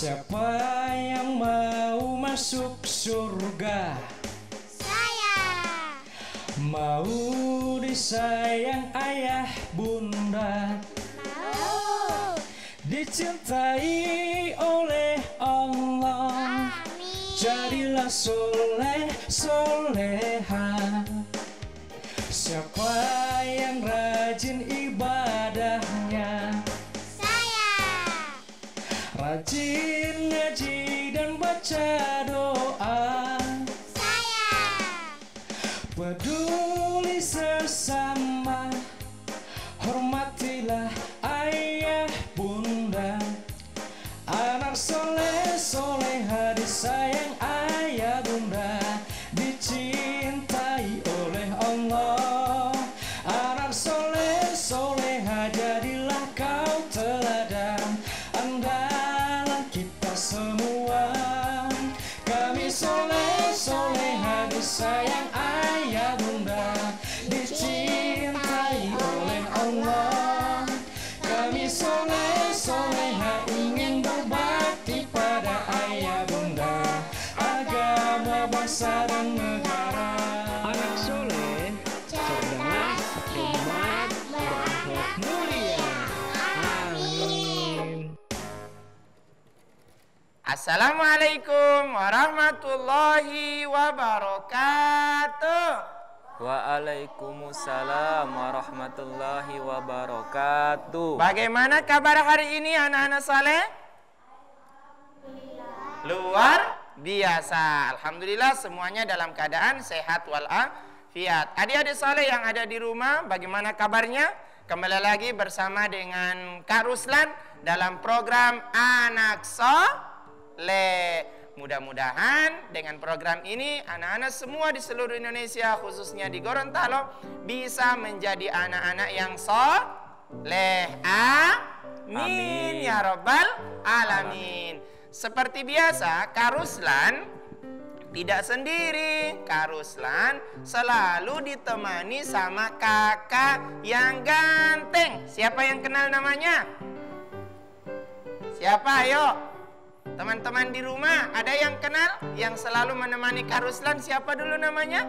Siapa yang mau masuk surga? Saya. Mau disayang ayah bunda, Mau. dicintai oleh Allah. Amin. Jadilah soleh soleha. Siapa yang rajin ibadahnya? Saya. Rajin ngaji dan baca doa. Saya. Peduli sesama, hormatilah ayah bunda. Anak soleh soleha disayang ayah bunda, dicintai oleh Allah. Anak soleh soleha jadilah kau teladan, andalan kita semua. Kami soleh soleha disayang ayah bunda, dicintai oleh Allah. Kami soleh soleha ingin berbakti pada ayah bunda, agama, bangsa dan negara. Anak soleh, cerdas, hebat, berakhlak mulia. Amin. Assalamualaikum warahmatullahi wabarakatuh. Waalaikumsalam warahmatullahi wabarakatuh. Bagaimana kabar hari ini anak-anak saleh? Luar biasa. Alhamdulillah semuanya dalam keadaan sehat walafiat. Adik-adik saleh yang ada di rumah, bagaimana kabarnya? Kembali lagi bersama dengan Kak Ruslan dalam program Anak Soleh. Mudah-mudahan dengan program ini anak-anak semua di seluruh Indonesia, khususnya di Gorontalo, bisa menjadi anak-anak yang soleh. Amin ya rabbal alamin. Seperti biasa, Kak Ruslan tidak sendiri. Kak Ruslan selalu ditemani sama kakak yang ganteng. Siapa yang kenal namanya? Siapa? Ayo. Teman-teman di rumah, ada yang kenal? Yang selalu menemani Kak Ruslan, siapa dulu namanya?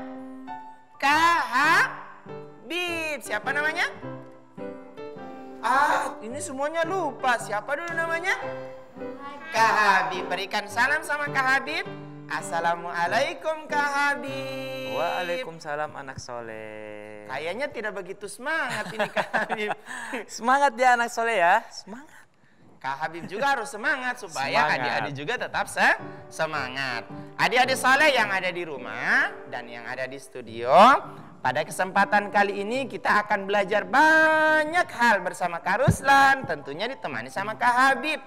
Kak Habib. Siapa namanya? Ini semuanya lupa. Siapa dulu namanya? Kak Habib. Berikan salam sama Kak Habib. Assalamualaikum Kak Habib. Waalaikumsalam anak soleh. Kayaknya tidak begitu semangat ini Kak Habib. Semangat dia anak soleh ya. Semangat. Kak Habib juga harus semangat supaya Semangat. adik-adik juga tetap semangat. Adik-adik saleh yang ada di rumah dan yang ada di studio, pada kesempatan kali ini kita akan belajar banyak hal bersama Kak Ruslan, tentunya ditemani sama Kak Habib.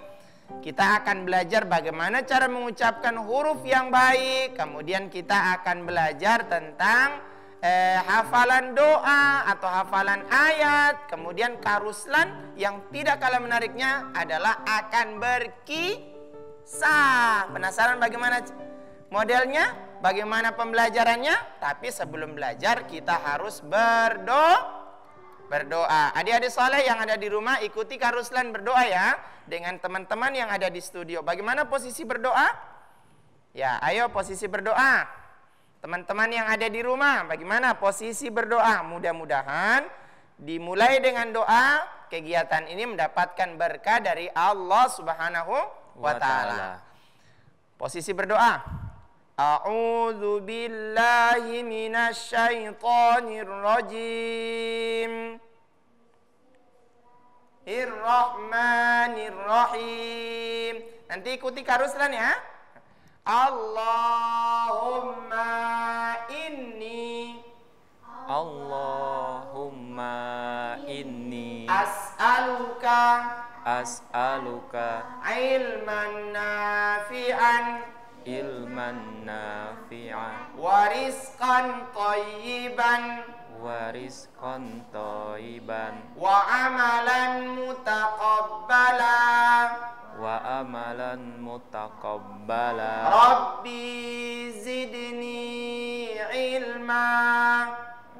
Kita akan belajar bagaimana cara mengucapkan huruf yang baik, kemudian kita akan belajar tentang hafalan doa atau hafalan ayat. Kemudian Kak Ruslan yang tidak kalah menariknya adalah akan berkisah. Penasaran bagaimana modelnya? Bagaimana pembelajarannya? Tapi sebelum belajar kita harus berdoa. Adik-adik soleh yang ada di rumah, ikuti Kak Ruslan berdoa ya, dengan teman-teman yang ada di studio. Bagaimana posisi berdoa? Ya, ayo posisi berdoa. Teman-teman yang ada di rumah, bagaimana posisi berdoa? Mudah-mudahan dimulai dengan doa, kegiatan ini mendapatkan berkah dari Allah Subhanahu wa Ta'ala. Posisi berdoa. A'udzu billahi minasyaitonir rajim. Irrahmanirrahim. Nanti ikuti Kak Ruslan ya. Allahumma inni as'aluka ilman nafi'an wa rizqan thayyiban wa amalan mutaqabbala.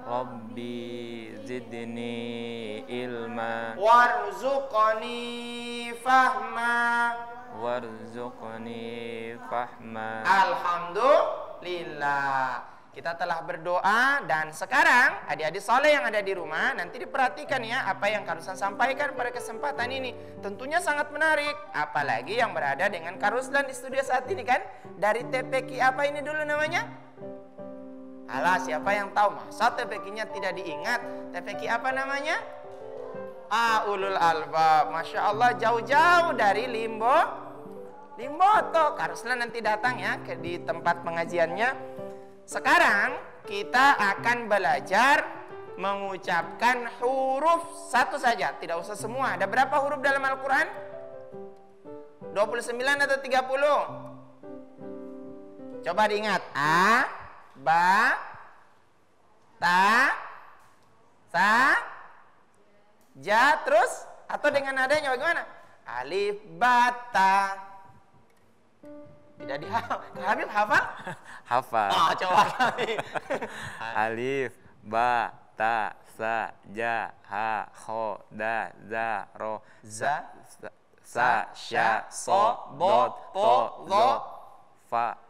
Rabbi zidni ilma warzuqni fahma warzuqni fahma. Alhamdulillah. Kita telah berdoa dan sekarang adik-adik soleh yang ada di rumah nanti diperhatikan ya apa yang Kak Ruslan sampaikan pada kesempatan ini. Tentunya sangat menarik, apalagi yang berada dengan Kak Ruslan di studio saat ini kan. Dari TPQ apa ini dulu namanya? Alah, siapa yang tahu? Masa TPQ-nya tidak diingat? TPQ apa namanya? Ulul Albab. Masya Allah, jauh-jauh dari Limboto. Kak Ruslan nanti datang ya di tempat pengajiannya. Sekarang kita akan belajar mengucapkan huruf satu saja, tidak usah semua. Ada berapa huruf dalam Al-Quran? 29 atau 30? Coba diingat. A, ba, ta, sa, ja, terus atau dengan nadanya bagaimana? Alif, ba, ta. Tidak dihafal. Habib hafal? Hafal. Oh, coba kami. Alif, ba, ta, sa, ja, ha, kho, da, za, ro, Za, sa, sya, so, dot, to, zo, fa.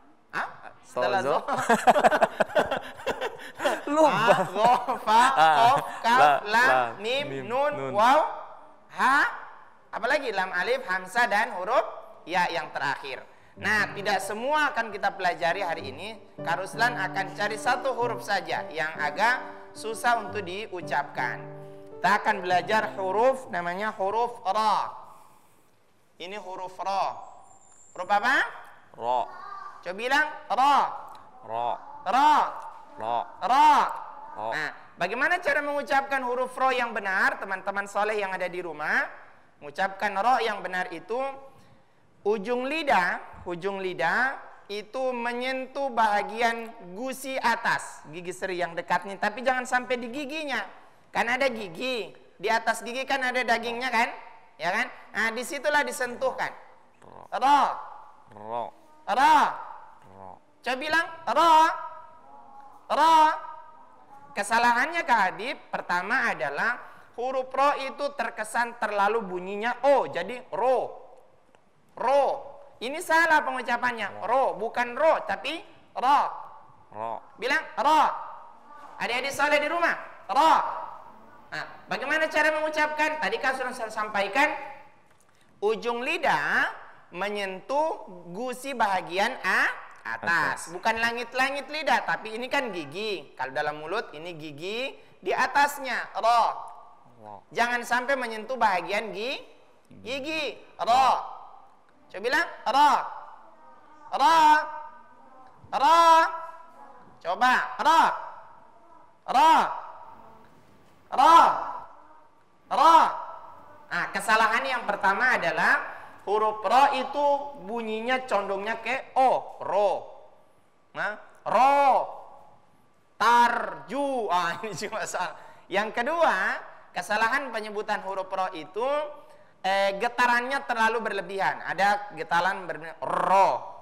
Setelah zo. Lupa. Ro, fa, kof, kaf, lam, mim, nun, waw, ha. Apalagi lam, alif, hamzah dan huruf ya yang terakhir. Nah, tidak semua akan kita pelajari hari ini. Kak Ruslan akan cari satu huruf saja yang agak susah untuk diucapkan. Kita akan belajar huruf namanya huruf ra. Ini huruf ra. Huruf apa? Ro, Coba bilang ra. ro, Ra. ro, Ra. ro. Nah, bagaimana cara mengucapkan huruf ra yang benar, teman-teman soleh yang ada di rumah? Mengucapkan ra yang benar itu ujung lidah itu menyentuh bahagian gusi atas, gigi seri yang dekat nih, tapi jangan sampai di giginya. Kan ada gigi, di atas gigi kan ada dagingnya kan? Ya kan? Nah, disitulah disentuhkan. Ra. ro, Ra. ro. Coba bilang ra. Ra. Kesalahannya Kak Habib, pertama adalah huruf ra itu terkesan terlalu bunyinya o, jadi ro. Ro, ini salah pengucapannya. Ro, bukan ro, tapi ro. Ro. Bilang ro. Adik-adik soleh di rumah, ro. Nah, bagaimana cara mengucapkan? Tadi kan sudah saya sampaikan, ujung lidah menyentuh gusi bahagian atas. Bukan langit-langit lidah, tapi ini kan gigi. Kalau dalam mulut ini gigi di atasnya, ro. Jangan sampai menyentuh bahagian gigi, ro. Coba bilang ra. Ra. Ra. Coba ra. Ra. Ra. Ra. Nah, kesalahan yang pertama adalah huruf ra itu bunyinya condongnya ke o, ro. Nah, ro. Tarju. Ini cuma salah. Yang kedua, kesalahan penyebutan huruf ra itu getarannya terlalu berlebihan. Ada getaran berlebihan. Ro.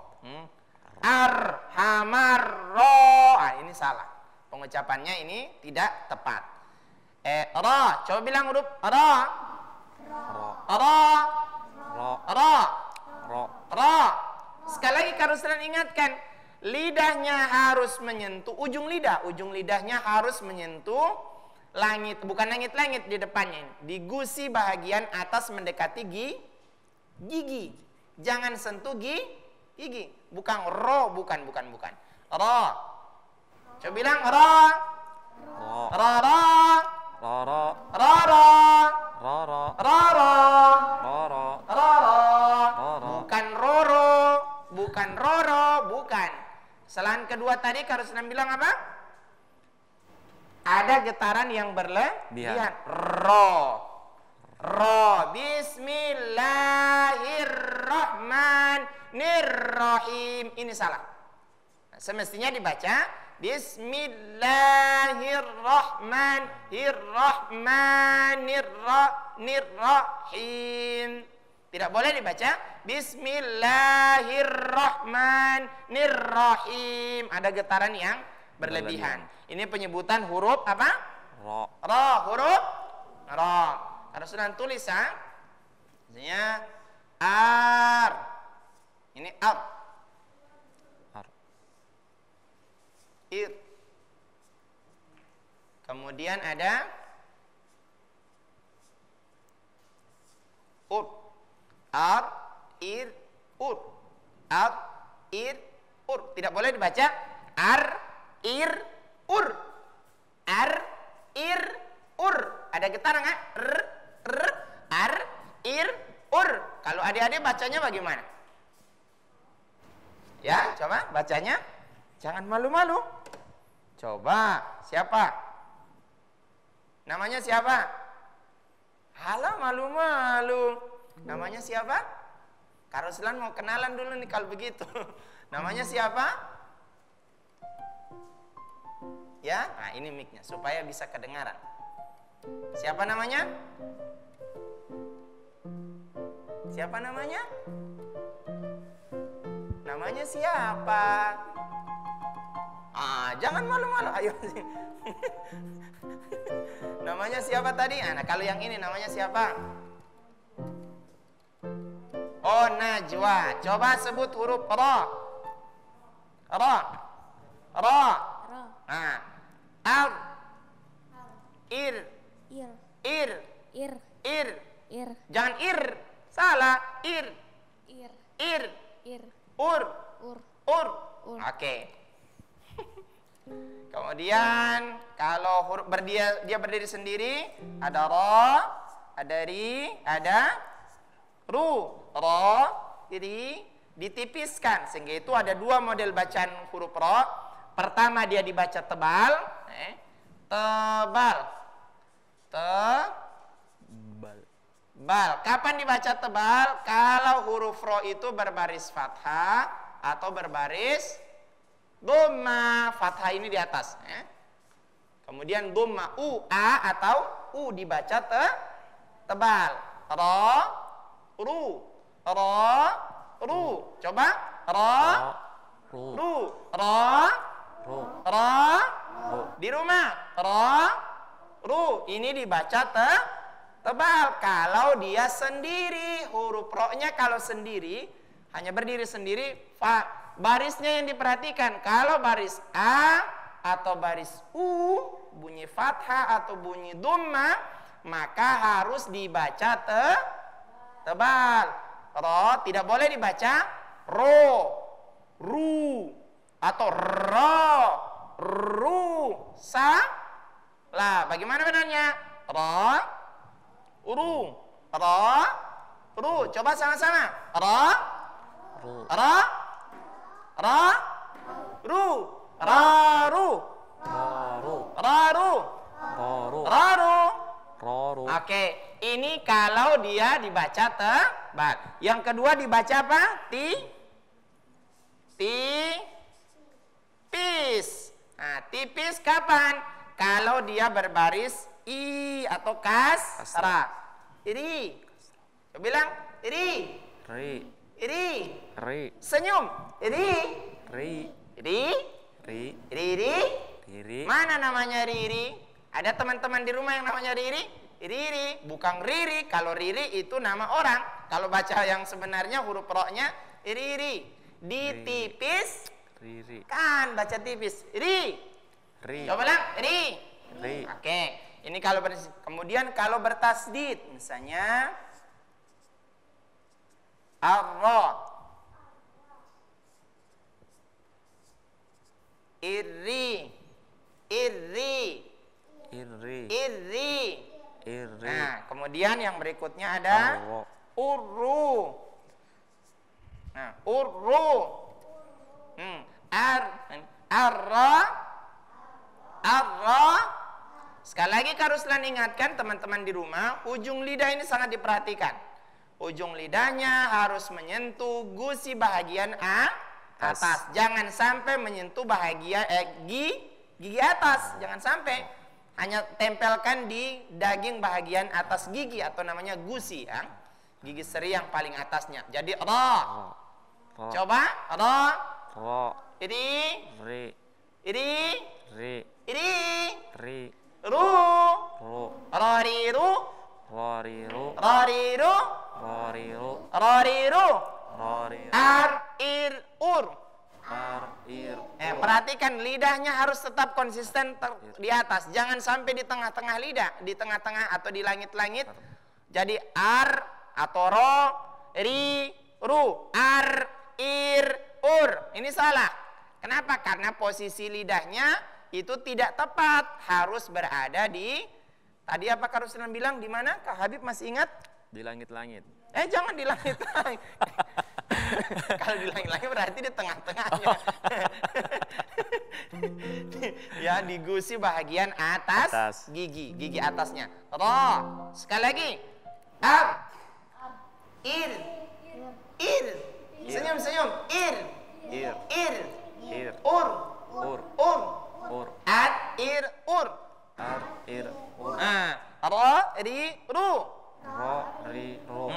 Ar, hamar, ro. Ini salah. Pengucapannya ini tidak tepat. Ra. Coba bilang huruf ra. Ra. Ra. Ra. Sekali lagi Kak Ruslan ingatkan. Lidahnya harus menyentuh ujung lidah. Ujung lidahnya harus menyentuh langit, bukan langit-langit di depannya, di gusi bahagian atas mendekati gigi. Jangan sentuh gigi. Bukan ro, bukan. Ro. Coba bilang ro. Ro. Ro. Ro, ro, Ro. Ro. ro, ro, Ro. ro, ro, Ro. Bukan roro, bukan roro, bukan. Selain kedua tadi Kak Ruslan bilang apa? Ada getaran yang berlebihan. Ro. Bismillahirrahmanirrahim. Ini salah. Semestinya dibaca Bismillahirrahmanirrahim. Tidak boleh dibaca Bismillahirrahmanirrahim. Ada getaran yang berlebihan. Ini penyebutan huruf apa? ro. Ro, huruf ro. Harus sudah tulis ha. Misalnya ar, Ini ar. Ar. Ir. Kemudian ada ur. Ar, ir, ur. Ar, ir, ur. Tidak boleh dibaca ar, ir, ur. Ar, ir, ur. Ada getaran nggak? Ar, ir, ur. Kalau adik-adik bacanya bagaimana? Ya, coba bacanya. Jangan malu-malu. Coba, siapa? Namanya siapa? Halah, malu-malu. Namanya siapa? Kak Ruslan mau kenalan dulu nih kalau begitu. Namanya siapa? Ya, nah ini mic-nya supaya bisa kedengaran. Siapa namanya? Siapa namanya? Namanya siapa? Jangan malu-malu, ayo. Namanya siapa tadi? Nah, kalau yang ini namanya siapa? Oh, Najwa. Coba sebut huruf ra. Ra. Ra. Nah. Al. Ir. Ir. Ir. Jangan ir. Salah. Ir. Ir. Ur. Ur. Oke. Kemudian kalau huruf dia berdiri sendiri, ada ra, ada ri, ada ru. Ra, ri, ditipiskan sehingga itu ada dua model bacaan huruf ra. Pertama dia dibaca tebal, tebal. Tebal. Kapan dibaca tebal? Kalau huruf ra itu berbaris fathah atau berbaris dhamma. Fathah ini di atas. Kemudian dhamma a atau dibaca tebal. Ra, ru. Ra, ru. Coba. Ra, ru. Ra, ra. Di rumah. Ra, ru. Ini dibaca tebal. Kalau dia sendiri, huruf ro-nya kalau sendiri, hanya berdiri sendiri, barisnya yang diperhatikan. Kalau baris A atau baris U, bunyi fathah atau bunyi dhamma, maka harus dibaca tebal. Ro tidak boleh dibaca ro, ru, atau ro, ru, sa. Lah, bagaimana benarnya? Ro, ru, ro, ru. Coba sama-sama. Ro, ro, ro, ru, ra, ru, ra, ru, ra, ru. Oke, ini kalau dia dibaca tebal. Yang kedua dibaca apa? Tipis. Nah, tipis kapan? Kalau dia berbaris i atau kasrah. Iri. Coba bilang iri. Iri. Senyum. Iri. Iri. Mana namanya Riri? Ada teman-teman di rumah yang namanya Riri? Riri, bukan Riri. Kalau Riri itu nama orang. Kalau baca yang sebenarnya huruf ro-nya Riri. Ditipis. Riri. Kan baca tipis. Ri. Coba bilang ri. Oke. Ini kalau kemudian kalau bertasdid, misalnya ar-ra. Irri. Nah, kemudian yang berikutnya ada urru. Nah, urru. Arra. Sekali lagi Kak Ruslan ingatkan teman-teman di rumah, ujung lidah ini sangat diperhatikan. Ujung lidahnya harus menyentuh gusi bahagian atas. Jangan sampai menyentuh bahagian gigi atas. Jangan sampai. Hanya tempelkan di daging bahagian atas gigi atau namanya gusi, ya. Gigi seri yang paling atasnya. Jadi ra. Coba ra. Iri. Ru. Rariru. Ar. ir, ur. Perhatikan lidahnya harus tetap konsisten di atas. Jangan sampai di tengah-tengah lidah, di tengah-tengah atau di langit-langit. Jadi ar atau ro, ri, ru. Ar, ir, ur. Ini salah. Kenapa? Karena posisi lidahnya itu tidak tepat. Harus berada di, tadi apa Kak Ruslan bilang, di mana? Kak Habib masih ingat? Di langit-langit. Jangan di langit-langit. Kalau di langit-langit berarti di tengah-tengahnya. Ya, digusi bahagian atas gigi atasnya. Ro. Sekali lagi. Ar. Ir. Ir. Senyum. Ir. Ur. At, ir, ur. Ro, ri, ru.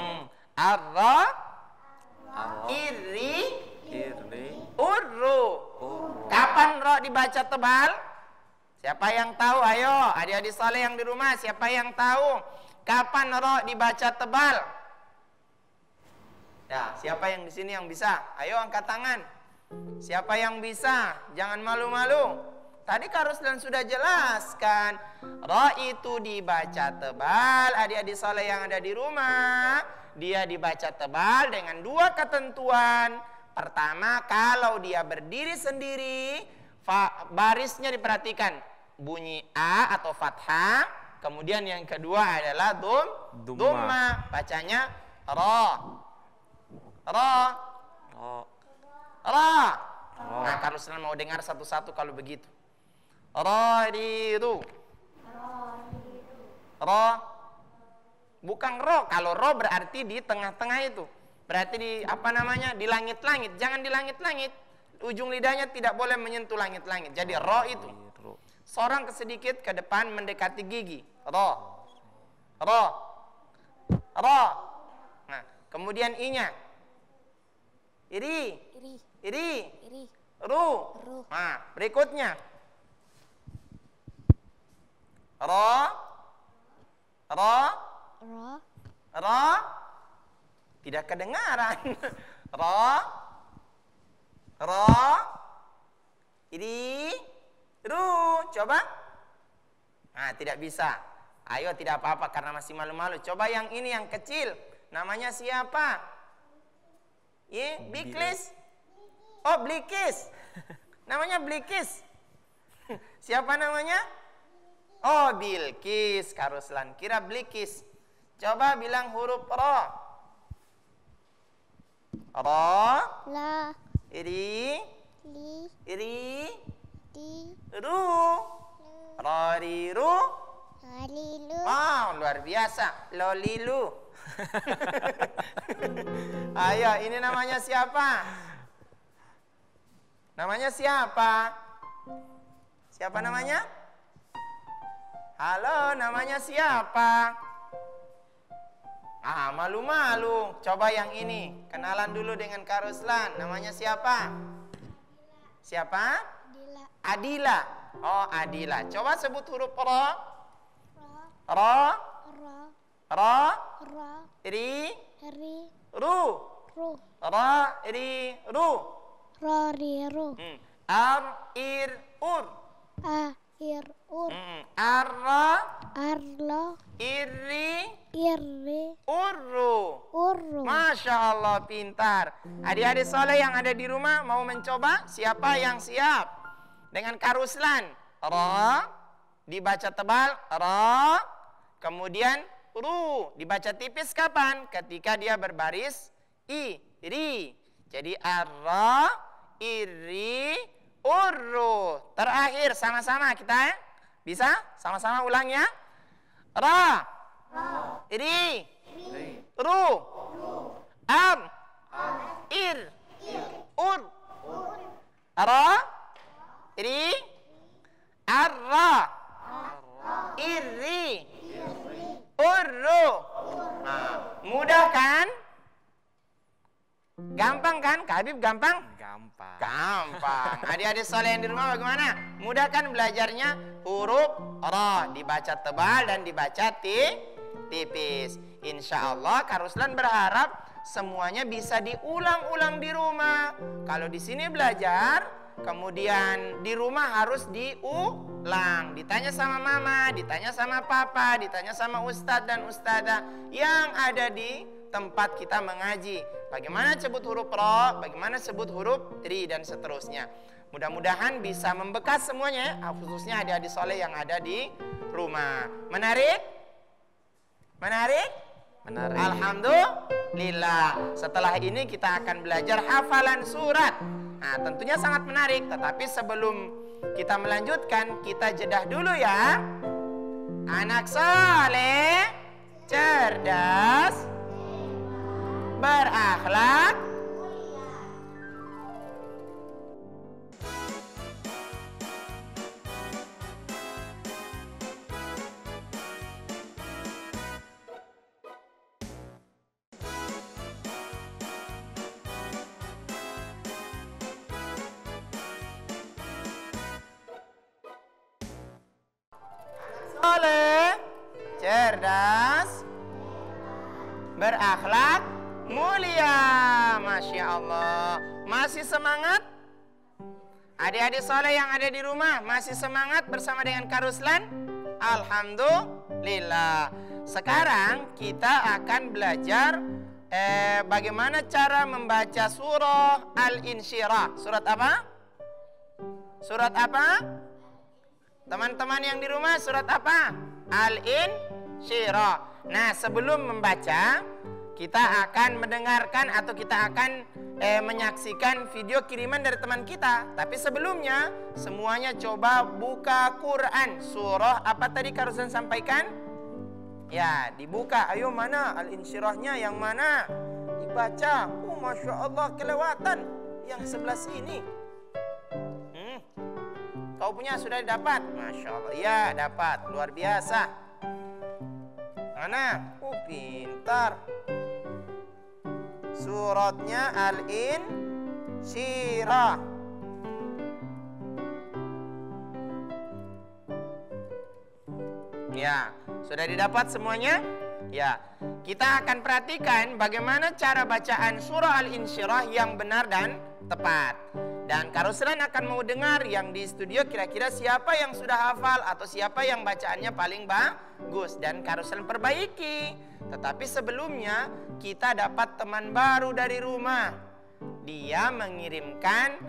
Arra, irri, urru. Kapan ro dibaca tebal? Siapa yang tahu? Ayo, adik-adik saleh yang di rumah, siapa yang tahu kapan ro dibaca tebal? Ya, siapa yang di sini yang bisa? Ayo angkat tangan. Siapa yang bisa? Jangan malu-malu. Tadi Kak Ruslan sudah jelaskan, ro itu dibaca tebal. Adik-adik saleh yang ada di rumah, dia dibaca tebal dengan dua ketentuan. Pertama, kalau dia berdiri sendiri, barisnya diperhatikan, bunyi A atau fathah. Kemudian yang kedua adalah dumma. Bacanya ro. Nah, Kak Ruslan mau dengar satu-satu kalau begitu. Ro, bukan ro. Kalau ro berarti di tengah-tengah itu. Berarti di apa namanya? Di langit-langit. Jangan di langit-langit. Ujung lidahnya tidak boleh menyentuh langit-langit. Jadi ro itu. Sorang sedikit ke depan mendekati gigi. Ro. Nah, kemudian i-nya. Iri. Ru. Nah, berikutnya. Ro. Tidak kedengaran. Ro. Iri. Ru. Coba. Nah, tidak bisa. Ayo, tidak apa-apa karena masih malu-malu. Coba yang ini, yang kecil. Namanya siapa? Blikis. Oh, Blikis. Namanya Blikis. Siapa namanya? Oh, Bilkis. Kak Ruslan kira Blikis. Coba bilang huruf ro. La. Iri. Di. Ru. Roriru. Lilu. Wow, luar biasa. Lolilu. Ayo, ini namanya siapa? Namanya siapa? Siapa namanya? Halo, namanya siapa? Malu-malu. Coba yang ini. Kenalan dulu dengan Kak Ruslan. Namanya siapa? Siapa? Adila. Oh, Adila. Coba sebut huruf ro. Ri. Ru. Ro, ri, ru. Ar, ir, ur. Arra. Irri. Urru. Masya Allah, pintar. Adik-adik soleh yang ada di rumah mau mencoba? Siapa yang siap? Dengan Kak Ruslan. Ro. Dibaca tebal. Ro. Kemudian ru. Dibaca tipis kapan? Ketika dia berbaris ri. Jadi arra, irri, urru. Terakhir sama-sama kita bisa sama-sama ulang ya. Ra. Ri. Ru. Ar. Ir. Ur. Ra. Ri. Arra. Irri. Urru. Nah, mudah kan? Gampang kan? Kak Habib gampang? Gampang. Adik-adik soleh yang di rumah bagaimana? Mudah kan belajarnya? Huruf ro dibaca tebal dan dibaca tipis. Insya Allah Kak Ruslan berharap semuanya bisa diulang-ulang di rumah. Kalau di sini belajar, kemudian di rumah harus diulang. Ditanya sama mama, ditanya sama papa, ditanya sama ustadz dan ustadzah yang ada di tempat kita mengaji. Bagaimana sebut huruf ro, bagaimana sebut huruf ri, dan seterusnya. Mudah-mudahan bisa membekas semuanya, khususnya adik-adik soleh yang ada di rumah. Menarik? Menarik? Menarik. Alhamdulillah. Setelah ini kita akan belajar hafalan surat. Nah, tentunya sangat menarik. Tetapi sebelum kita melanjutkan, kita jedah dulu ya. Anak soleh, cerdas, berakhlak, soleh, cerdas, berakhlak, mulia. Masya Allah. Masih semangat? Adik-adik soleh yang ada di rumah masih semangat bersama dengan Kak Ruslan? Alhamdulillah. Sekarang kita akan belajar bagaimana cara membaca surah Al-Insyirah. Surat apa? Surat apa? Teman-teman yang di rumah, surat apa? Al-Insyirah. Nah, sebelum membaca, kita akan mendengarkan atau kita akan menyaksikan video kiriman dari teman kita. Tapi sebelumnya, semuanya coba buka Quran. Surah apa tadi Kak Ruslan sampaikan? Ya, dibuka. Ayo, mana Al-Insyirahnya? Yang mana? Dibaca. Masya Allah, kelewatan. Yang sebelah sini. Kau punya sudah dapat? Masya Allah. Ya, dapat. Luar biasa. Mana? Pintar. Suratnya Al-Insyirah. Ya, sudah didapat semuanya? Ya, kita akan perhatikan bagaimana cara bacaan surah Al-Insyirah yang benar dan tepat. Dan Kak Ruslan akan mau dengar yang di studio kira-kira siapa yang sudah hafal atau siapa yang bacaannya paling bagus. Dan Kak Ruslan perbaiki. Tetapi sebelumnya kita dapat teman baru dari rumah. Dia mengirimkan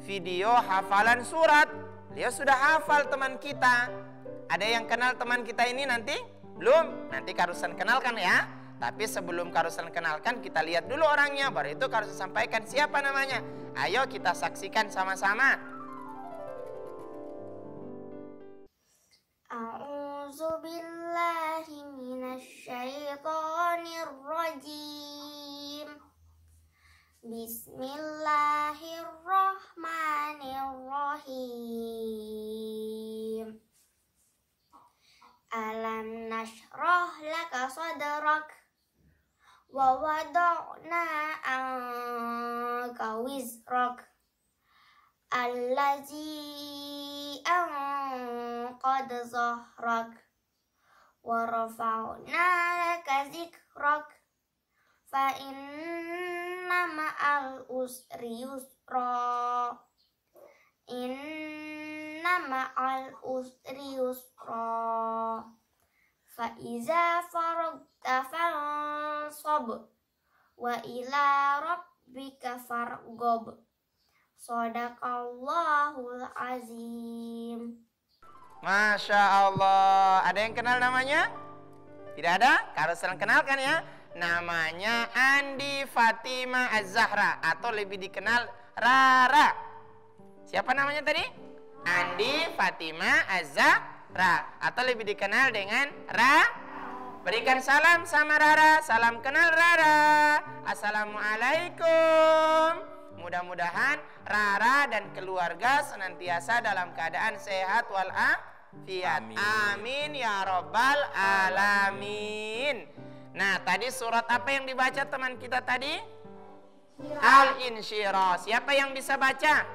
video hafalan surat. Dia sudah hafal teman kita. Ada yang kenal teman kita ini nanti? Belum? Nanti Kak Ruslan kenalkan ya. Tapi sebelum Kak Ruslan kenalkan, kita lihat dulu orangnya. Baru itu Kak Ruslan sampaikan siapa namanya. Ayo kita saksikan sama-sama. A'udzubillahi minasyaitonirrajim. Bismillahirrahmanirrahim. Alam nashrah laka sadrak wa wada'na anka wizrak allazi anqad zahrak wa rafa'na laka zikrak fa inna ma'al usri yusra inna ma'al usri yusra fa iza faragta fansab wa ila rabbika farghab. Shadaqallahul azim. Masya Allah. Ada yang kenal namanya? Tidak ada? Kak Ruslan kenalkan ya. Namanya Andi Fatima Az-Zahra atau lebih dikenal Rara. Siapa namanya tadi? Andi Fatima Az-Zahra atau lebih dikenal dengan Ra. Berikan salam sama Rara. Salam kenal Rara. Assalamualaikum. Mudah-mudahan Rara dan keluarga senantiasa dalam keadaan sehat walafiat. Amin ya robbal alamin. Nah, tadi surat apa yang dibaca teman kita tadi? Al-Insyirah. Siapa yang bisa baca?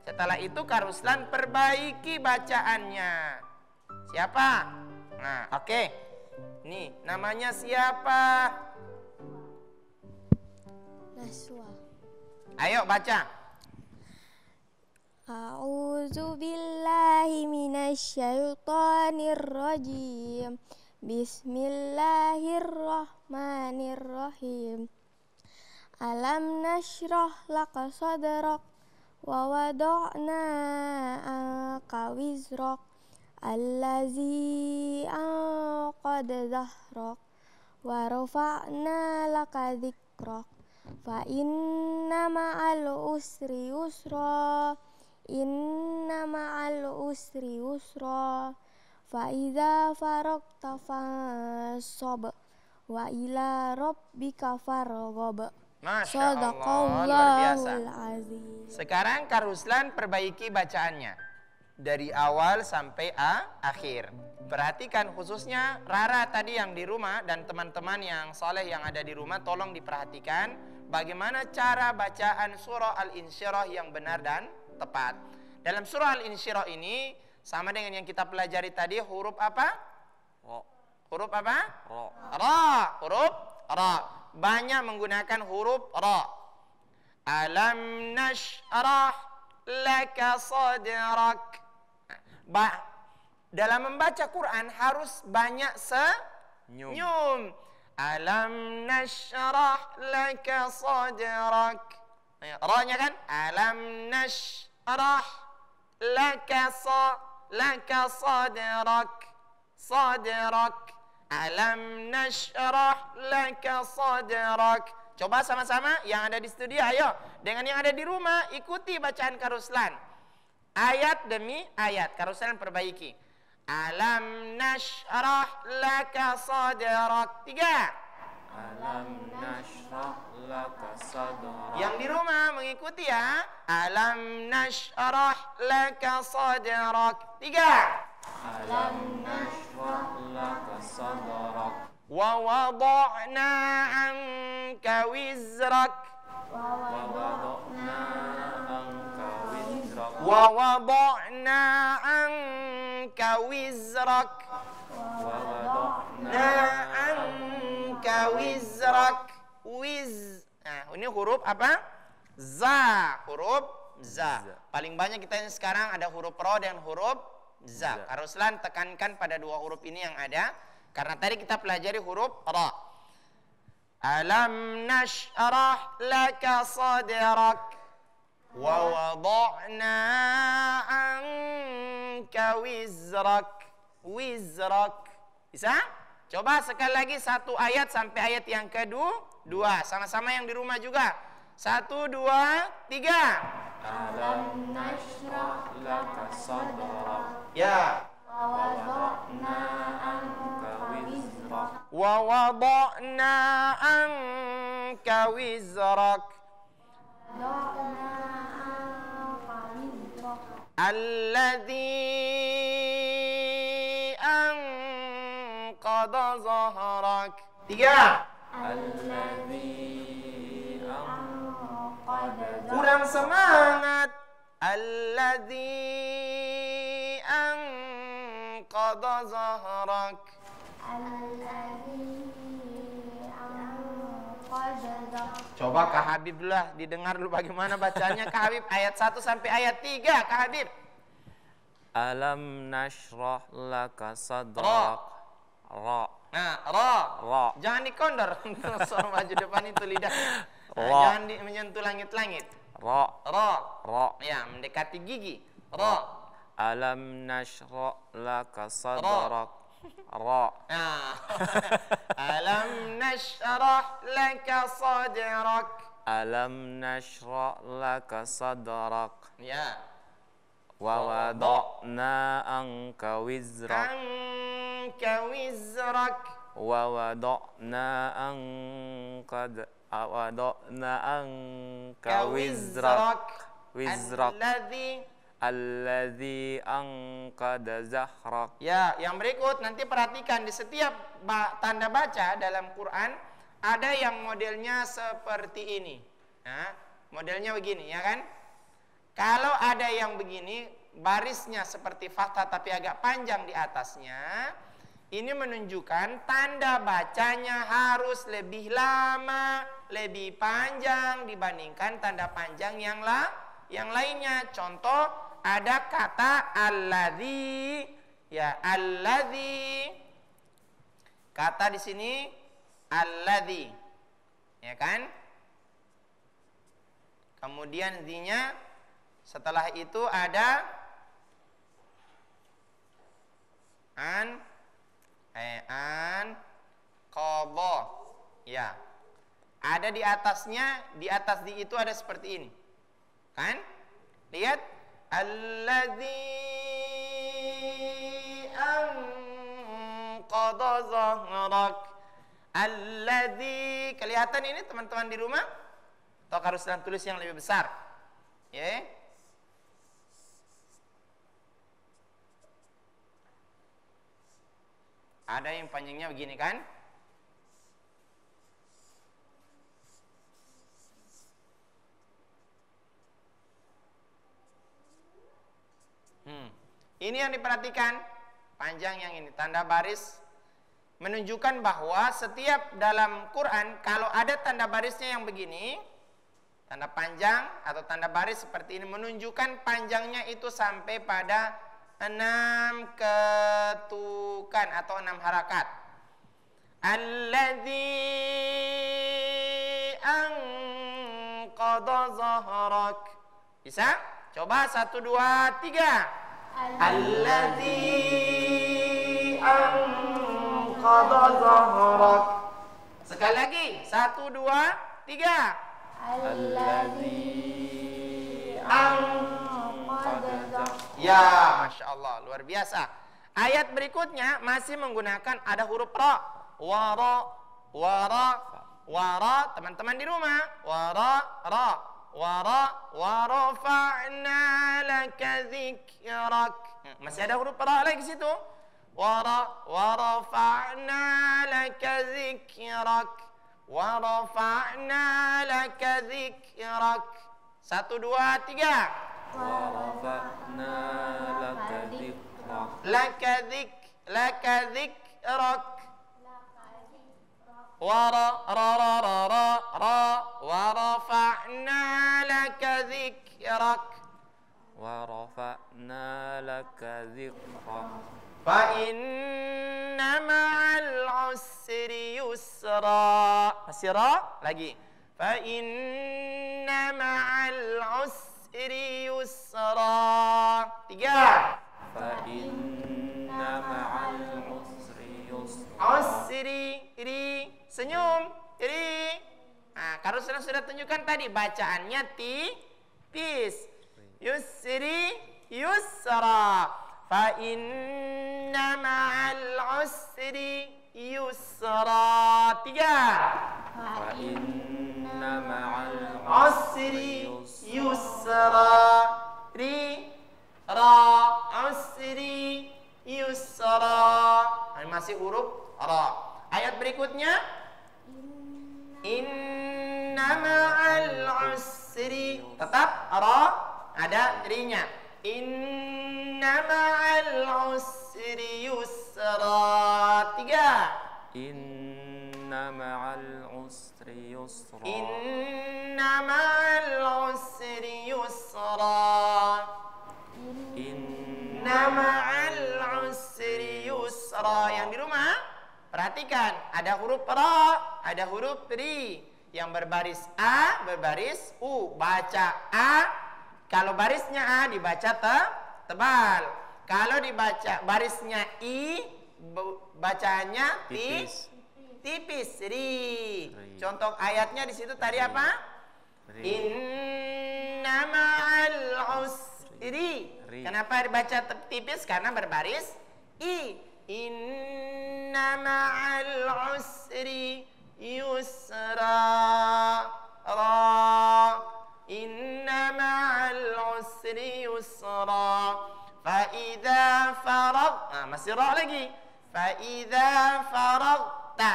Setelah itu Kak Ruslan perbaiki bacaannya. Siapa? Nah, oke. Nih, namanya siapa? Naswa. Ayo baca. A'udzu billahi minasyaitonir rajim. Bismillahirrahmanirrahim. Alam nashrah laka sadrak wa wada'na anka wizrak allazi anqada dhahrak wa rafa'na laka dzikrak fa inna ma'al usri yusra inna ma'al usri yusra fa idza faragta fansab wa ila rabbika farghab. Masya Allah, luar biasa. Azim. Sekarang Kak Ruslan perbaiki bacaannya dari awal sampai akhir. Perhatikan khususnya Rara tadi yang di rumah dan teman-teman yang soleh yang ada di rumah, tolong diperhatikan bagaimana cara bacaan surah Al-Insyirah yang benar dan tepat. Dalam surah Al-Insyirah ini sama dengan yang kita pelajari tadi, huruf apa? Ro. Huruf apa? Ro. Ra. Huruf ra. Banyak menggunakan huruf ra. Alam nashrah laka sadrak. Dalam membaca Quran harus banyak senyum. Alam nashrah laka sadrak. Ra-nya kan? Alam nashrah laka sadrak. Sadrak. Alam nashrah laka sadrak. Coba sama-sama yang ada di studio, ayo. Dengan yang ada di rumah, ikuti bacaan Kak Ruslan. Ayat demi ayat, Kak Ruslan perbaiki. Alam nashrah laka sadrak. 3. Alam nashrah laka sadrak. Yang di rumah mengikuti ya. Alam nashrah laka sadrak. 3. Alam nashrah laka sadrak. Wa wada'na anka wizrak. Wa wada'na anka wizrak. Wa wada'na anka wizrak. Wa wada'na anka wizrak. Wiz. Nah, ini huruf apa? Za. Huruf za. Paling banyak kita sekarang ada huruf ro dan huruf za. Kak Ruslan tekankan pada dua huruf ini yang ada, karena tadi kita pelajari huruf ra. Alam nashrah laka sadrak wa wada'na anka wizrak. Wizrak. Bisa? Coba sekali lagi satu ayat sampai ayat yang kedua. Sama-sama yang di rumah juga. 1, 2, 3. Alam nashrah laka sadrak. Ya. Wa wada'na anka wizrak. Wa wada'na anka wizrak. Alladhi anqadha zahrak. 3. Alladhi anqadha. Kurang semangat. Alladhi anqadha zahrak. Coba Kak Habib lah, didengar dulu bagaimana bacanya Kak Habib. Ayat 1 sampai ayat 3 Kak Habib. Alam nashrah laka sadrak. Ra. Nah, ra. Ra. Jangan dikondor. Soal maju depan itu lidahnya. Nah, Ra. jangan menyentuh langit-langit. Ra. Ra. Ra. Ya, mendekati gigi. Ra. Alam nashrah laka sadrak. Ra. Nah. Alam nashrah laka sadrak. Alam nashrah laka sadrak. Ya. Wa wada'na anka wizrak. Anka wizrak. Wa wada'na anka wizrak. Wizrak. Alladhi anqadha zahrak. Ya, yang berikut nanti perhatikan di setiap tanda baca dalam Quran ada yang modelnya seperti ini. Nah, modelnya begini ya kan? Kalau ada yang begini, barisnya seperti fathah tapi agak panjang di atasnya, Ini menunjukkan tanda bacanya harus lebih lama, lebih panjang dibandingkan tanda panjang yang lainnya. Contoh, ada kata alladzi, ya alladzi. Kata di sini alladzi, ya kan? Kemudian zinya, setelah itu ada an qadha, ya. Ada di atasnya, di atas di itu ada seperti ini. Kan? Lihat, allazi anqadha zahrak. Allazi, kelihatan ini teman-teman di rumah? Atau harus dalam tulis yang lebih besar? Ya. Ada yang panjangnya begini kan? Ini yang diperhatikan, panjang yang ini, tanda baris menunjukkan bahwa setiap dalam Quran kalau ada tanda barisnya yang begini, tanda panjang atau tanda baris seperti ini menunjukkan panjangnya itu sampai pada 6 ketukan atau 6 harakat. Alladzi anqadha zahrak. Bisa? Coba 1, 2, 3. Alladzi anqadha zahrak. Sekali lagi. 1, 2, 3. Alladzi anqadha zahrak. Ya, Masya Allah, luar biasa. Ayat berikutnya masih menggunakan ada huruf ra. Wara, wara, wara. Teman-teman di rumah, wara, ra, wara, warafa'na laka dzikrak. Masih ada huruf ra lagi situ. Wara, warafa'na laka dzikrak. Warafa'na laka dzikrak. 1, 2, 3. Warafa'na laka dzikrak. Laka dzikrak. Wara ra ra ra ra ra. Warafa'na laka dzikrak. Warafa'na laka dzikrak. Fa inna ma'al usri yusra. Masih ra lagi. Fa inna ma'al usri yusra. 3. Fa inna ma'al usri yusra. Usri, ri, senyum, ri. Nah, kalau sudah tunjukkan tadi bacaannya tipis. Yusri, yusra. Fa inna ma'al usri yusra. 3. Fa inna ma'al Usri yusra. Ri, ra, usri yusra. Ini masih huruf ra. Ayat berikutnya, inna ma'al usri. Tetap ra, ada rinya. Inna ma'al usri yusra. 3. Inna ma'al usri yusra. Inna ma'al usri yusra. Inna ma'al usri yusra. Yang di rumah, perhatikan, ada huruf ra, ada huruf ri. Yang berbaris A, berbaris U. Baca A, kalau barisnya A dibaca tebal. Kalau dibaca barisnya I, bacanya tipis. Ri. Contoh ayatnya di situ tadi apa? Inna ma'al usri. Kenapa dibaca tipis? Karena berbaris I. Inna ma'al usri yusra. Ra. Inna ma'al usri yusra. Fa'idha farag. Masih ra lagi. Fa'idha faragta.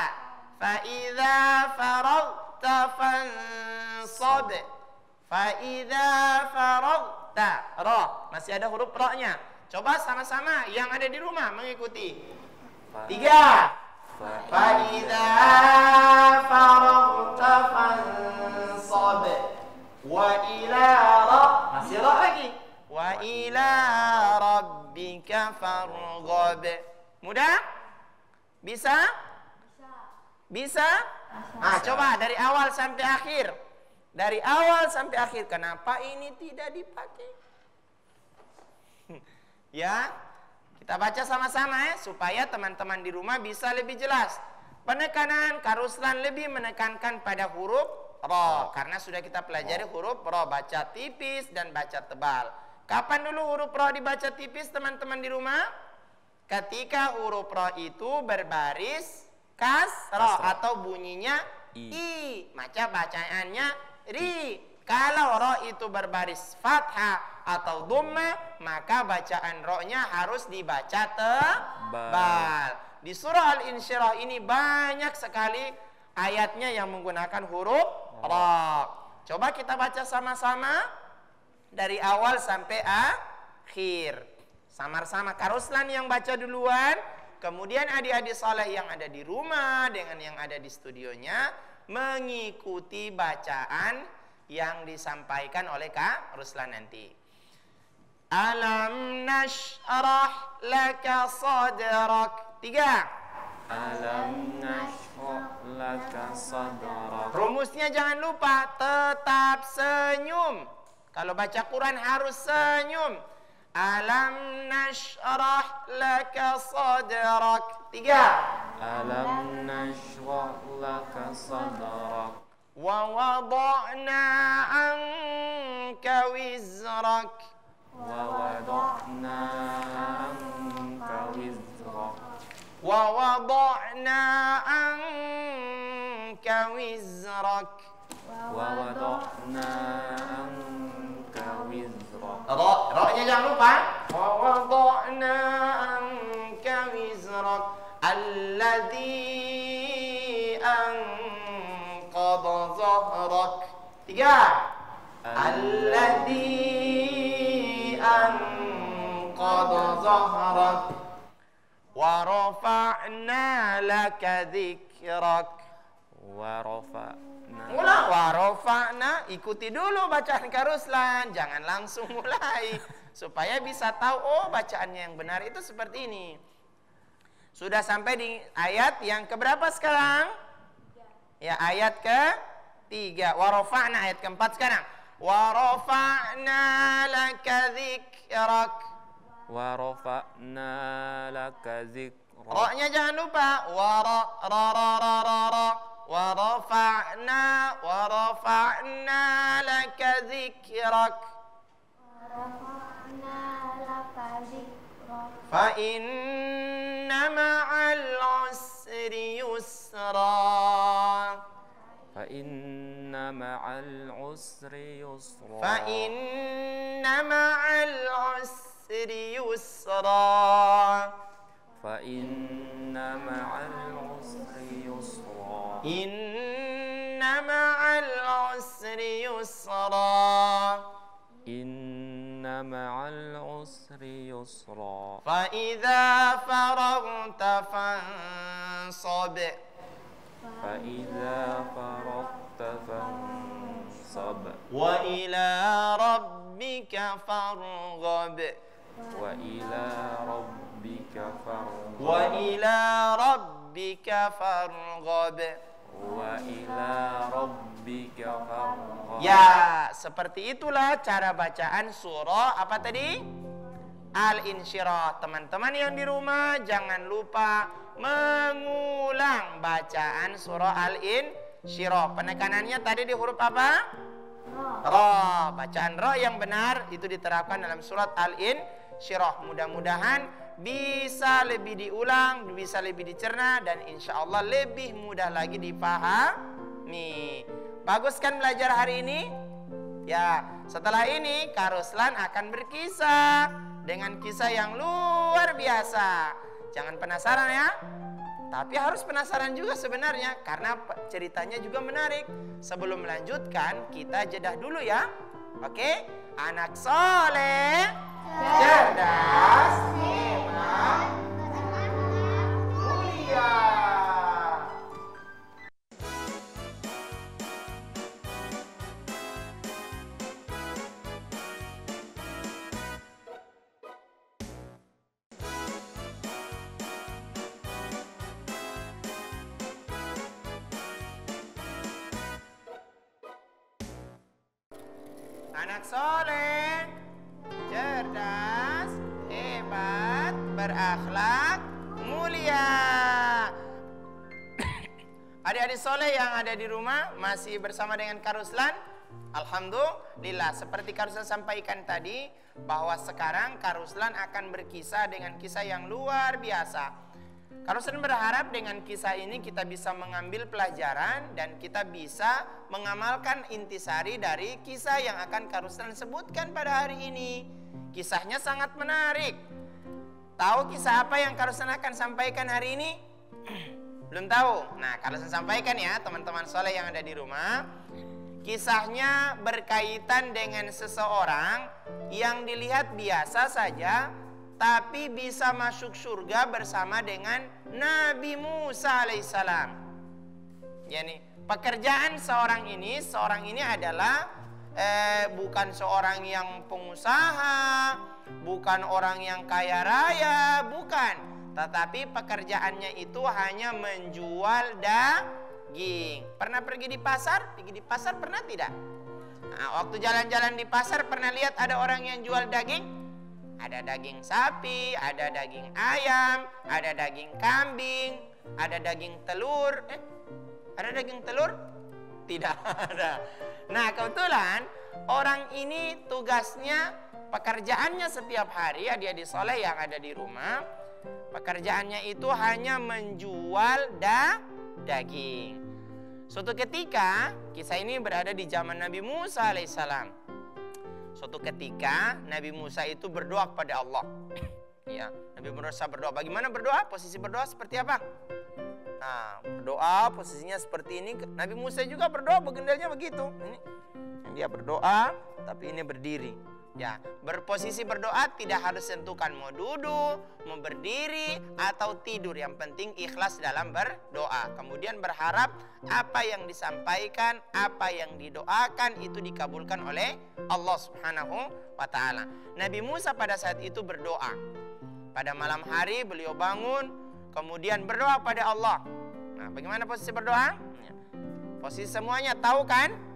Fa'idha faragta fansab. Fa'idha faragta. Ra. Masih ada huruf ra-nya. Coba sama-sama yang ada di rumah mengikuti. 3. Fa'idha faragta fansab. Wa ila masih lagi. Wa ila rabbika farghab. Mudah? Bisa? Bisa? Ah, coba dari awal sampai akhir. Dari awal sampai akhir. Kenapa ini tidak dipakai? Ya, kita baca sama-sama ya, supaya teman-teman di rumah bisa lebih jelas. Penekanan, Kak Ruslan lebih menekankan pada huruf ro, karena sudah kita pelajari huruf ro, baca tipis dan baca tebal. Kapan dulu huruf ro dibaca tipis teman-teman di rumah? Ketika huruf ro itu berbaris kasroh atau bunyinya i, maka bacaannya ri. Kalau ro itu berbaris fathah atau dhamma, maka bacaan ro-nya harus dibaca tebal. Di surah Al-Insyirah ini banyak sekali ayatnya yang menggunakan huruf ro. Coba kita baca sama-sama dari awal sampai akhir. Samar-sama. Kak Ruslan yang baca duluan, kemudian adik-adik soleh yang ada di rumah dengan yang ada di studionya mengikuti bacaan yang disampaikan oleh Kak Ruslan nanti. Alam nashrah laka sadrak. 3. Alam nashrah laka sadrak. Rumusnya jangan lupa, tetap senyum. Kalau baca Quran harus senyum. Alam nashrah laka sadrak. 3. Alam nashrah laka sadrak. Wa wada'na anka wizrak. Wa wada'na anka wizrak. Wa wada'na anka wizrak. Wa wada'na anka wizrak. Ra-nya jangan lupa. Wa wada'na anka wizrak alladhi anqadha zahrak. 3. Alladhi anqadha zahrak. Wa rafa'na laka dhikrak. Wa rafa'na. Ulang. Wa rafa'na, ikuti dulu bacaan Kak Ruslan, jangan langsung mulai, supaya bisa tahu oh bacaannya yang benar itu seperti ini. Sudah sampai di ayat yang keberapa sekarang? Ya, ayat ke-3. Wa rafa'na, ayat ke-4 sekarang. Wa rafa'na laka dhikrak. Wa rafa'na laka dhikrak. Ra-nya jangan lupa. Wa ra ra ra ra ra ra. Wa rafa'na laka dhikrak. Fa inna ma'al usri yusra. Fa inna ma'al usri yusra. Fa inna ma'al usri yusra. Fa inna ma'al usri yusra. Inna ma'al usri yusra. Inna ma'al usri yusra. Fa idza faragta fansab. Fa idza faragta fansab. Wa ila rabbika farghab. Wa ila rabbika farghab. Wa ila rabbika farghab. Wa ila rabbika farghab. Ya, seperti itulah cara bacaan surah apa tadi? Al-Insyirah. Teman-teman yang di rumah jangan lupa mengulang bacaan surah Al-Insyirah. Penekanannya tadi di huruf apa? Ra. Bacaan ra yang benar itu diterapkan dalam surat Al-Insyirah. Mudah-mudahan bisa lebih diulang, bisa lebih dicerna, dan insya Allah lebih mudah lagi dipahami. Bagus kan belajar hari ini? Ya, setelah ini Kak Ruslan akan berkisah dengan kisah yang luar biasa. Jangan penasaran ya, tapi harus penasaran juga sebenarnya, karena ceritanya juga menarik. Sebelum melanjutkan, kita jedah dulu ya. Oke, anak soleh, cerdas, hemat, anak soleh, cerdas, hebat, berakhlak, mulia. Adik-adik soleh yang ada di rumah masih bersama dengan Kak Ruslan? Alhamdulillah, seperti Kak Ruslan sampaikan tadi, bahwa sekarang Kak Ruslan akan berkisah dengan kisah yang luar biasa. Kak Ruslan berharap dengan kisah ini kita bisa mengambil pelajaran dan kita bisa mengamalkan intisari dari kisah yang akan Kak Ruslan sebutkan pada hari ini. Kisahnya sangat menarik. Tahu kisah apa yang Kak Ruslan akan sampaikan hari ini? Belum tahu? Nah, Kak Ruslan sampaikan ya teman-teman soleh yang ada di rumah. Kisahnya berkaitan dengan seseorang yang dilihat biasa saja, tapi bisa masuk surga bersama dengan Nabi Musa alaihissalam. Yani pekerjaan seorang ini adalah bukan seorang yang pengusaha, bukan orang yang kaya raya, bukan. Tetapi pekerjaannya itu hanya menjual daging. Pernah pergi di pasar? Pergi di pasar pernah tidak? Nah, waktu jalan-jalan di pasar pernah lihat ada orang yang jual daging? Ada daging sapi, ada daging ayam, ada daging kambing, ada daging telur. Ada daging telur? Tidak ada. Nah, kebetulan orang ini tugasnya, pekerjaannya setiap hari, adik-adik soleh yang ada di rumah, pekerjaannya itu hanya menjual daging. Suatu ketika, kisah ini berada di zaman Nabi Musa alaihissalam. Suatu ketika Nabi Musa itu berdoa kepada Allah. Ya, Nabi Musa berdoa. Bagaimana berdoa? Posisi berdoa seperti apa? Nah, berdoa posisinya seperti ini. Nabi Musa juga berdoa, bagendanya begitu. Ini dia berdoa, tapi ini berdiri. Ya, berposisi berdoa tidak harus tentukan mau duduk, mau berdiri, atau tidur. Yang penting ikhlas dalam berdoa. Kemudian berharap apa yang disampaikan, apa yang didoakan itu dikabulkan oleh Allah Subhanahu wa ta'ala. Nabi Musa pada saat itu berdoa. Pada malam hari beliau bangun, kemudian berdoa pada Allah. Nah, bagaimana posisi berdoa? Posisi semuanya tahu kan?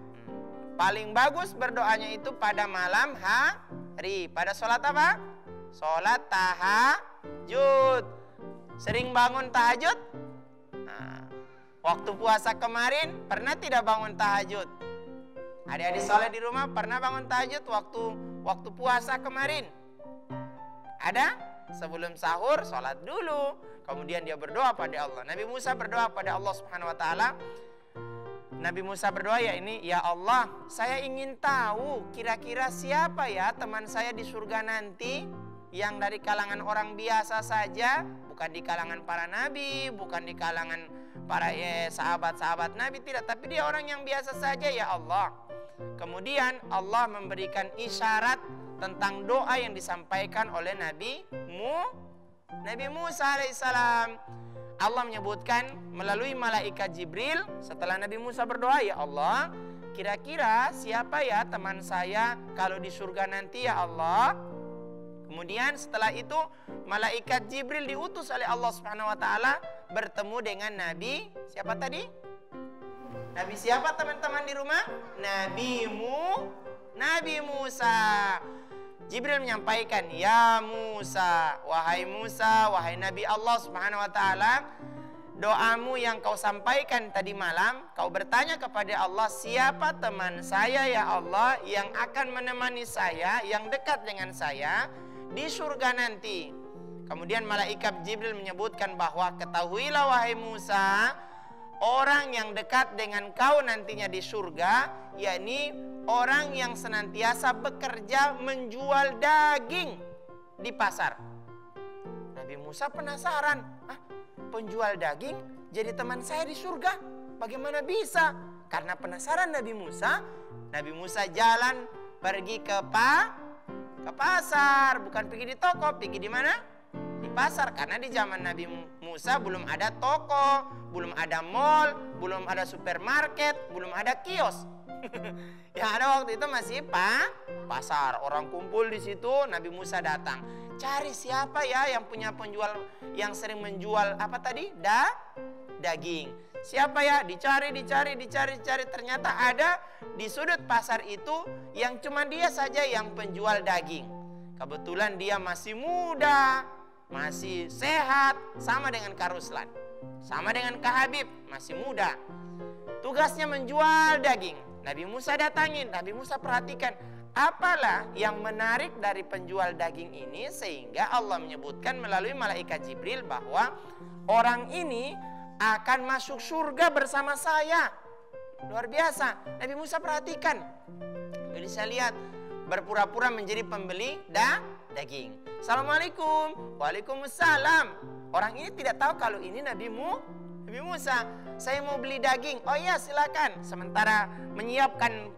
Paling bagus berdoanya itu pada malam hari. Pada sholat apa? Sholat tahajud. Sering bangun tahajud? Nah, waktu puasa kemarin pernah tidak bangun tahajud? Adik-adik soleh di rumah pernah bangun tahajud waktu puasa kemarin? Ada? Sebelum sahur sholat dulu, kemudian dia berdoa pada Allah. Nabi Musa berdoa pada Allah Subhanahu wa ta'ala. Nabi Musa berdoa ya ini, ya Allah, saya ingin tahu kira-kira siapa ya teman saya di surga nanti yang dari kalangan orang biasa saja, bukan di kalangan para nabi, bukan di kalangan para sahabat-sahabat nabi, tidak, tapi dia orang yang biasa saja ya Allah. Kemudian Allah memberikan isyarat tentang doa yang disampaikan oleh Nabi Musa alaihissalam. Allah menyebutkan melalui malaikat Jibril setelah Nabi Musa berdoa, ya Allah, kira-kira siapa ya teman saya kalau di surga nanti ya Allah. Kemudian setelah itu malaikat Jibril diutus oleh Allah Subhanahu wa ta'ala bertemu dengan Nabi siapa tadi? Nabi siapa teman-teman di rumah? Nabi Musa. Jibril menyampaikan, ya Musa, wahai Nabi Allah Subhanahu wa ta'ala, doamu yang kau sampaikan tadi malam, kau bertanya kepada Allah, siapa teman saya ya Allah yang akan menemani saya, yang dekat dengan saya di surga nanti. Kemudian malaikat Jibril menyebutkan bahwa ketahuilah wahai Musa, orang yang dekat dengan kau nantinya di surga, yakni orang yang senantiasa bekerja menjual daging di pasar. Nabi Musa penasaran, penjual daging jadi teman saya di surga? Bagaimana bisa? Karena penasaran Nabi Musa jalan pergi ke pasar, bukan pergi di toko, pergi di mana? Di pasar, karena di zaman Nabi Musa belum ada toko, belum ada mall, belum ada supermarket, belum ada kios. Yang ada waktu itu masih pasar. Orang kumpul di situ, Nabi Musa datang. Cari siapa ya yang punya penjual yang sering menjual apa tadi? Daging. Siapa ya? Dicari. Ternyata ada di sudut pasar itu yang cuma dia saja yang penjual daging. Kebetulan dia masih muda, masih sehat, sama dengan Kak Ruslan, sama dengan Kak Habib, masih muda. Tugasnya menjual daging. Nabi Musa datangin, Nabi Musa perhatikan, apalah yang menarik dari penjual daging ini sehingga Allah menyebutkan melalui malaikat Jibril bahwa orang ini akan masuk surga bersama saya. Luar biasa. Nabi Musa perhatikan. Bisa lihat, berpura-pura menjadi pembeli daging. Assalamualaikum. Waalaikumsalam. Orang ini tidak tahu kalau ini Nabi Musa. Saya mau beli daging. Oh iya, silakan. Sementara menyiapkan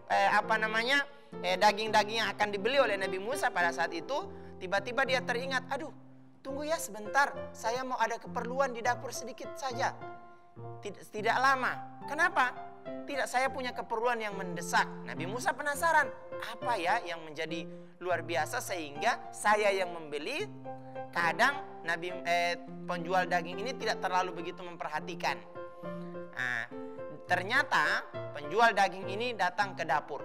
daging-daging yang akan dibeli oleh Nabi Musa pada saat itu, tiba-tiba dia teringat, aduh, tunggu ya sebentar, saya mau ada keperluan di dapur sedikit saja. Tidak lama. Kenapa? Tidak, saya punya keperluan yang mendesak. Nabi Musa penasaran, apa ya yang menjadi luar biasa sehingga saya yang membeli. Kadang penjual daging ini tidak terlalu begitu memperhatikan. Nah, ternyata penjual daging ini datang ke dapur.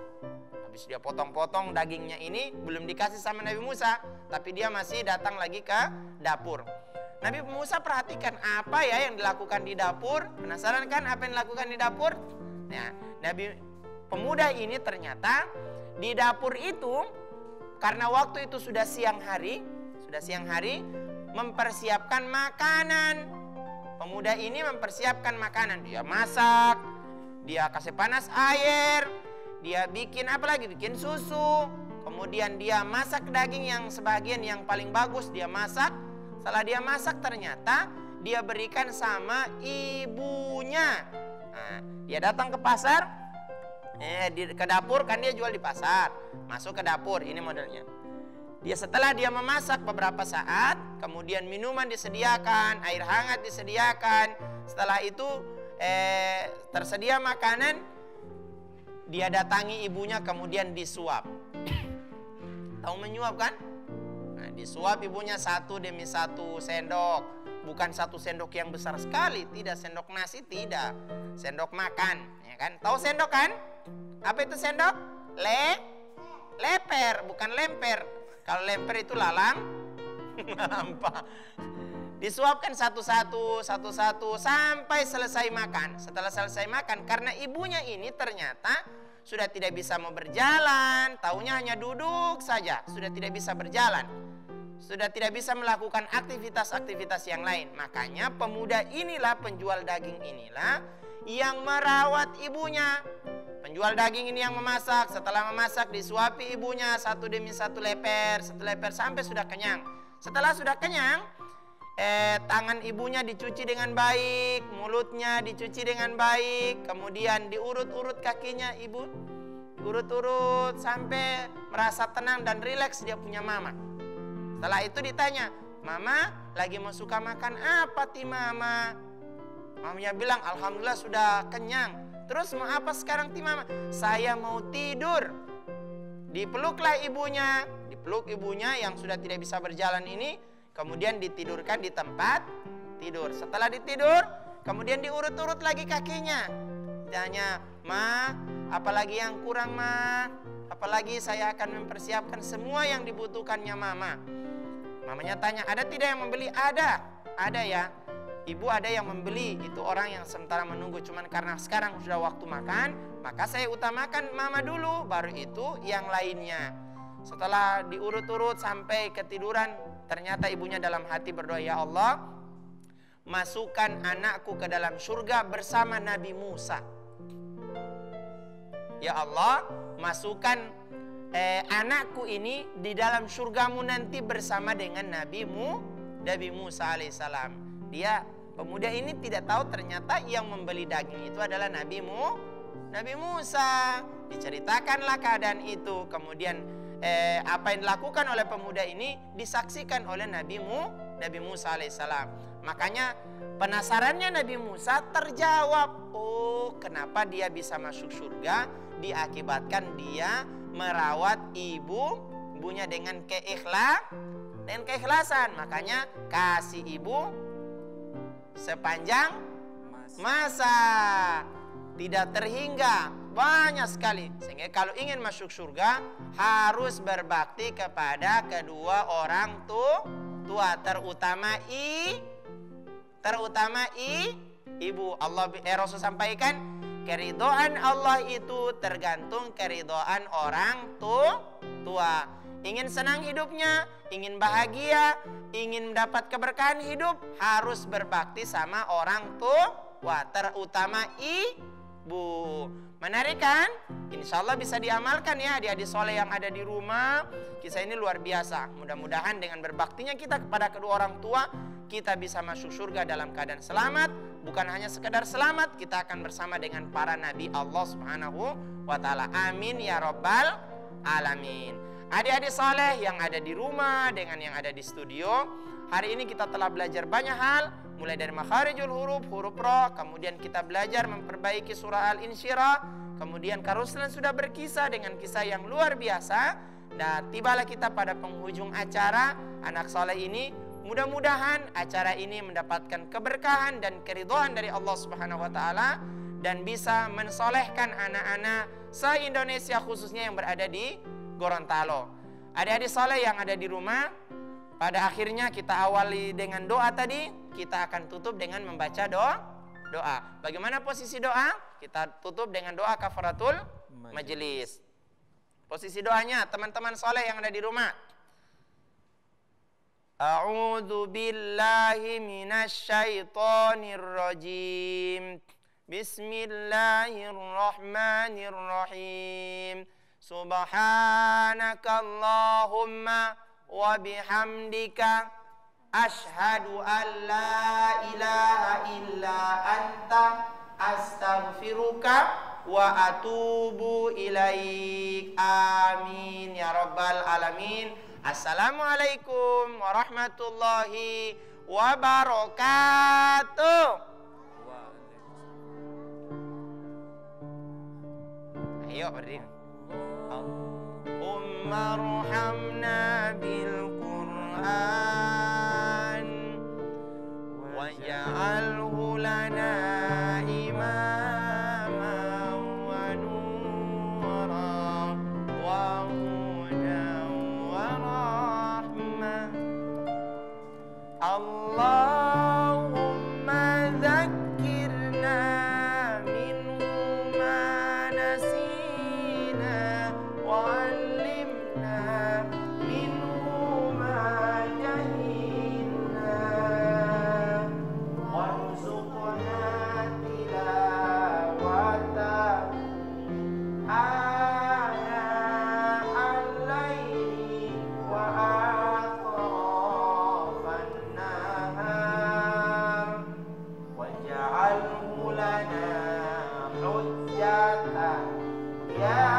Habis dia potong-potong dagingnya ini, belum dikasih sama Nabi Musa, tapi dia masih datang lagi ke dapur. Nabi Musa perhatikan apa ya yang dilakukan di dapur. Penasaran kan apa yang dilakukan di dapur? Nah, pemuda ini ternyata di dapur itu, karena waktu itu sudah siang hari, mempersiapkan makanan. Pemuda ini mempersiapkan makanan. Dia masak, dia kasih panas air, dia bikin apa lagi? Bikin susu. Kemudian dia masak daging yang sebagian yang paling bagus dia masak. Setelah dia masak ternyata dia berikan sama ibunya. Nah, dia datang ke pasar, ke dapur, kan dia jual di pasar. Masuk ke dapur, ini modelnya. Setelah dia memasak beberapa saat, kemudian minuman disediakan, air hangat disediakan. Setelah itu tersedia makanan, dia datangi ibunya kemudian disuap. Tahu menyuap kan? Nah, disuap ibunya satu demi satu sendok. Bukan satu sendok yang besar sekali, tidak sendok nasi, tidak. Sendok makan, ya kan? Tahu sendok kan? Apa itu sendok? Leper, bukan lemper. Kalau lemper itu lalang. Disuapkan satu-satu sampai selesai makan. Setelah selesai makan, karena ibunya ini ternyata sudah tidak bisa mau berjalan, taunya hanya duduk saja, sudah tidak bisa berjalan, sudah tidak bisa melakukan aktivitas-aktivitas yang lain. Makanya pemuda inilah, penjual daging inilah yang merawat ibunya. Penjual daging ini yang memasak. Setelah memasak disuapi ibunya satu demi satu leper sampai sudah kenyang. Setelah sudah kenyang, tangan ibunya dicuci dengan baik, mulutnya dicuci dengan baik, kemudian diurut-urut kakinya ibu, urut-urut sampai merasa tenang dan rileks dia punya mama. Setelah itu ditanya, mama lagi mau suka makan apa ti mama? Mamanya bilang, alhamdulillah sudah kenyang. Terus mau apa sekarang ti mama? Saya mau tidur. Dipeluklah ibunya, dipeluk ibunya yang sudah tidak bisa berjalan ini, kemudian ditidurkan di tempat tidur. Setelah ditidur, kemudian diurut-urut lagi kakinya. Ditanya, ma, apalagi yang kurang ma? Apalagi saya akan mempersiapkan semua yang dibutuhkannya mama. Mamanya tanya, ada tidak yang membeli? Ada ya. Ibu ada yang membeli, itu orang yang sementara menunggu. Cuman karena sekarang sudah waktu makan, maka saya utamakan mama dulu, baru itu yang lainnya. Setelah diurut-urut sampai ketiduran, ternyata ibunya dalam hati berdoa, ya Allah, masukkan anakku ke dalam surga bersama Nabi Musa. Ya Allah, masukkan anakku ini di dalam surgamu nanti bersama dengan Nabi Musa alaihissalam. Pemuda ini tidak tahu ternyata yang membeli daging itu adalah Nabi Musa. Diceritakanlah keadaan itu. Kemudian apa yang dilakukan oleh pemuda ini disaksikan oleh Nabi Musa alaihissalam. Makanya penasarannya Nabi Musa terjawab. Oh, kenapa dia bisa masuk surga? Diakibatkan dia merawat ibunya dengan keikhlasan. Makanya kasih ibu sepanjang masa tidak terhingga, banyak sekali. Sehingga kalau ingin masuk surga harus berbakti kepada kedua orang tua, terutama ibu. Rasul sampaikan, keridhaan Allah itu tergantung keridhaan orang tua. Ingin senang hidupnya, ingin bahagia, ingin mendapat keberkahan hidup, harus berbakti sama orang tua, terutama ibu. Menarik kan? Insya Allah bisa diamalkan ya adik-adik soleh yang ada di rumah. Kisah ini luar biasa. Mudah-mudahan dengan berbaktinya kita kepada kedua orang tua, kita bisa masuk surga dalam keadaan selamat. Bukan hanya sekedar selamat, kita akan bersama dengan para nabi Allah Subhanahu wa ta'ala. Amin ya rabbal alamin. Adik-adik soleh yang ada di rumah dengan yang ada di studio, hari ini kita telah belajar banyak hal, mulai dari makharijul huruf, huruf ro, kemudian kita belajar memperbaiki surah Al-Insyirah, kemudian Kak Ruslan sudah berkisah dengan kisah yang luar biasa. Dan tibalah kita pada penghujung acara anak soleh ini. Mudah-mudahan acara ini mendapatkan keberkahan dan keridhaan dari Allah Subhanahu wa ta'ala, dan bisa mensolehkan anak-anak se-Indonesia khususnya yang berada di Gorontalo. Adik-adik soleh yang ada di rumah, pada akhirnya kita awali dengan doa tadi, kita akan tutup dengan membaca doa. Bagaimana posisi doa? Kita tutup dengan doa kafaratul majelis. Posisi doanya teman-teman soleh yang ada di rumah. A'udzu billahi minasyaitonir rajim. Bismillahirrahmanirrahim. Subhanakallahumma wa bihamdika asyhadu an la ilaha illa anta astaghfiruka wa atubu ilaik. Amin ya rabbal alamin. Assalamualaikum warahmatullahi wabarakatuh. Ayo berdiri. Allahumma arhamna bil Qur'an waj'alhu lana imama wa nura wa hudan wa rahmah. Allahumma dzakkirna minhu ma nasina wa 'allimna minhu ma jahilna warzuqna tilawata ana al-laili wa atrafan nahar waj'alhu lana hujjatan ya